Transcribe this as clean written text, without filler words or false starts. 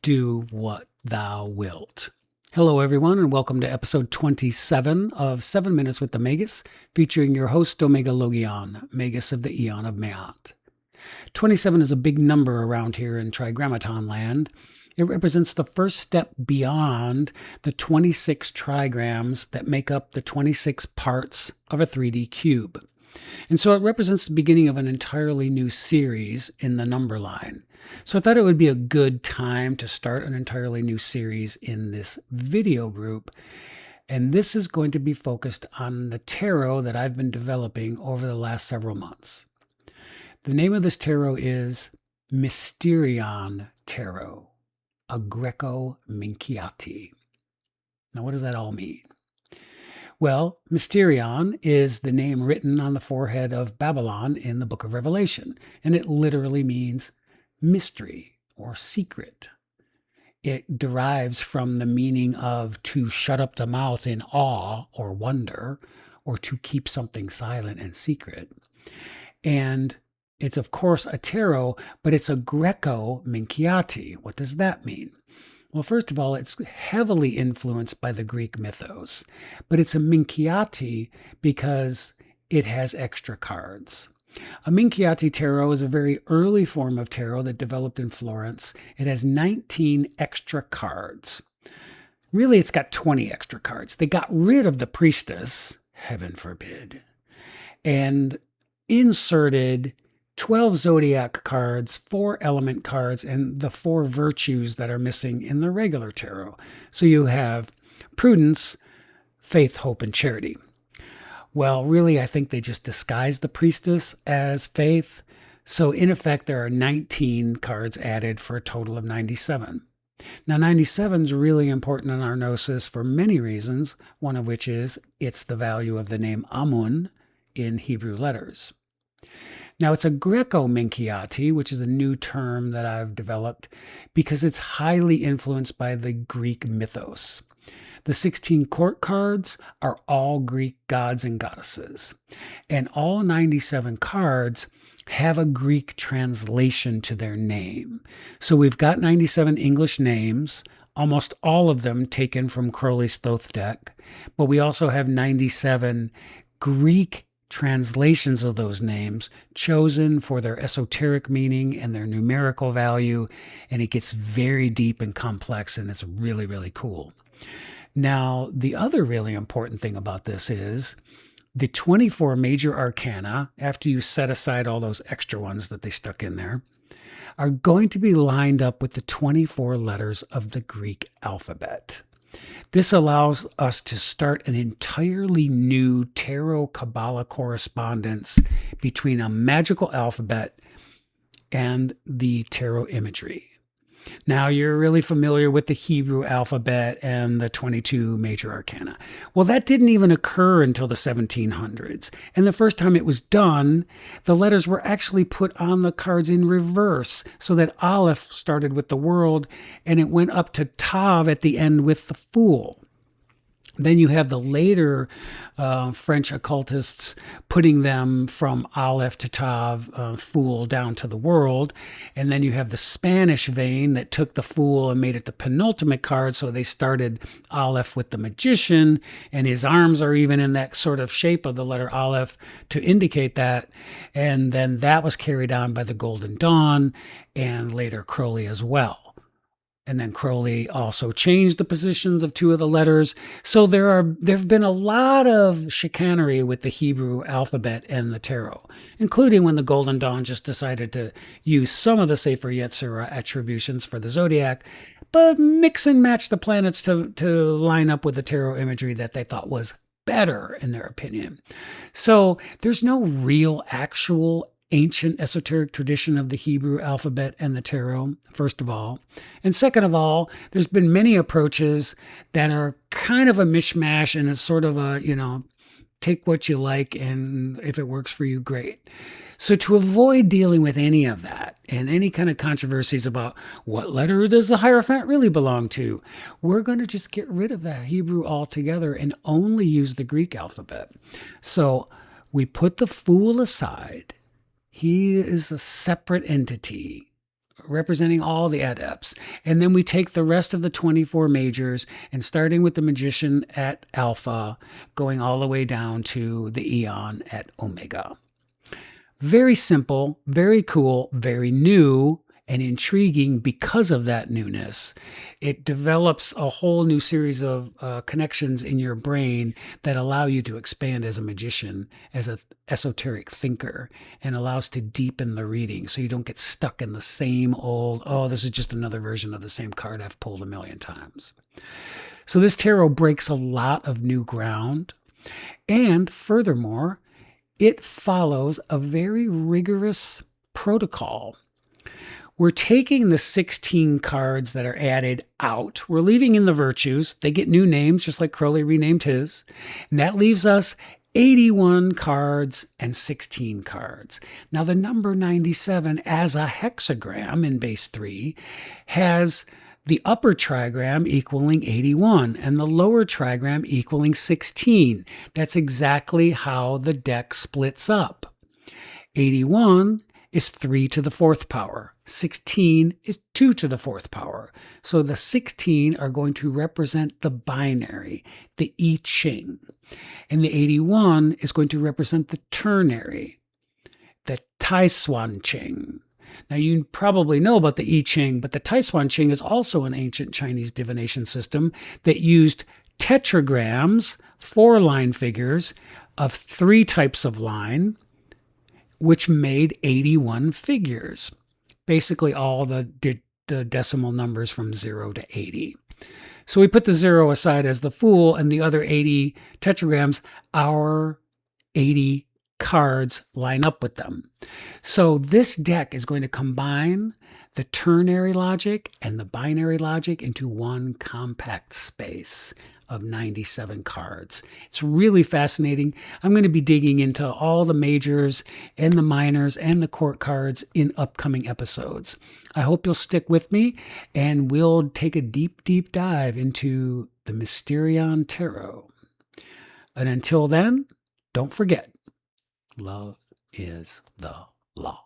do what thou wilt. Hello, everyone, and welcome to episode 27 of 7 Minutes with the Magus, featuring your host, Omega Logion, Magus of the Eon of Maat. 27 is a big number around here in Trigrammaton land. It represents the first step beyond the 26 trigrams that make up the 26 parts of a 3D cube. And so it represents the beginning of an entirely new series in the number line. So I thought it would be a good time to start an entirely new series in this video group. And this is going to be focused on the tarot that I've been developing over the last several months. The name of this tarot is Mysterion Tarot, a Greco-Minchiate. Now, what does that all mean? Well, Mysterion is the name written on the forehead of Babylon in the book of Revelation, and it literally means mystery or secret. It derives from the meaning of to shut up the mouth in awe or wonder, or to keep something silent and secret. And it's, of course, a tarot, but it's a Greco-Minchiate. What does that mean? Well, first of all, it's heavily influenced by the Greek mythos, but it's a Minchiate because it has extra cards. A Minchiate tarot is a very early form of tarot that developed in Florence. It has 19 extra cards. Really, it's got 20 extra cards. They got rid of the priestess, heaven forbid, and inserted 12 zodiac cards, 4 element cards, and the 4 virtues that are missing in the regular tarot. So you have prudence, faith, hope, and charity. Well, really, I think they just disguised the priestess as faith. So in effect, there are 19 cards added for a total of 97. Now, 97 is really important in our gnosis for many reasons, one of which is it's the value of the name Amun in Hebrew letters. Now, it's a Greco-Minchiate, which is a new term that I've developed because it's highly influenced by the Greek mythos. The 16 court cards are all Greek gods and goddesses, and all 97 cards have a Greek translation to their name. So we've got 97 English names, almost all of them taken from Crowley's Thoth deck, but we also have 97 Greek translations of those names chosen for their esoteric meaning and their numerical value, and it gets very deep and complex, and it's really, really cool. Now, the other really important thing about this is the 24 major arcana, after you set aside all those extra ones that they stuck in there, are going to be lined up with the 24 letters of the Greek alphabet. This allows us to start an entirely new tarot qabalah correspondence between a magical alphabet and the tarot imagery. Now, you're really familiar with the Hebrew alphabet and the 22 major arcana. Well, that didn't even occur until the 1700s. And the first time it was done, the letters were actually put on the cards in reverse, so that Aleph started with the world and it went up to Tav at the end with the fool. Then you have the later French occultists putting them from Aleph to Tav, Fool, down to the world. And then you have the Spanish vein that took the Fool and made it the penultimate card. So they started Aleph with the Magician, and his arms are even in that sort of shape of the letter Aleph to indicate that. And then that was carried on by the Golden Dawn and later Crowley as well. And then Crowley also changed the positions of 2 of the letters. So there have been a lot of chicanery with the Hebrew alphabet and the tarot, including when the Golden Dawn just decided to use some of the Sefer Yetzirah attributions for the zodiac, but mix and match the planets to line up with the tarot imagery that they thought was better, in their opinion. So there's no real actual ancient esoteric tradition of the Hebrew alphabet and the tarot, first of all. And second of all, there's been many approaches that are kind of a mishmash, and it's sort of a, take what you like, and if it works for you, great. So to avoid dealing with any of that and any kind of controversies about what letter does the Hierophant really belong to, we're going to just get rid of the Hebrew altogether and only use the Greek alphabet. So we put the Fool aside. He is a separate entity representing all the adepts. And then we take the rest of the 24 majors and starting with the magician at Alpha, going all the way down to the Eon at Omega. Very simple, very cool, very new, and intriguing because of that newness. It develops a whole new series of connections in your brain that allow you to expand as a magician, as an esoteric thinker, and allows to deepen the reading so you don't get stuck in the same old, oh, this is just another version of the same card I've pulled a million times. So this tarot breaks a lot of new ground. And furthermore, it follows a very rigorous protocol. We're taking the 16 cards that are added out. We're leaving in the virtues. They get new names, just like Crowley renamed his. And that leaves us 81 cards and 16 cards. Now, the number 97 as a hexagram in base 3 has the upper trigram equaling 81 and the lower trigram equaling 16. That's exactly how the deck splits up. 81 is 3 to the 4th power. 16 is 2 to the 4th power. So the 16 are going to represent the binary, the I Ching. And the 81 is going to represent the ternary, the Tai Swan Ching. Now, you probably know about the I Ching, but the Tai Swan Ching is also an ancient Chinese divination system that used tetragrams, 4-line figures of 3 types of line, which made 81 figures. Basically all the decimal numbers from 0 to 80. So we put the 0 aside as the fool, and the other 80 tetragrams, our 80 cards line up with them. So this deck is going to combine the ternary logic and the binary logic into one compact space of 97 cards. It's really fascinating. I'm going to be digging into all the majors and the minors and the court cards in upcoming episodes. I hope you'll stick with me, and we'll take a deep, deep dive into the Mysterion Tarot. And until then, don't forget, love is the law.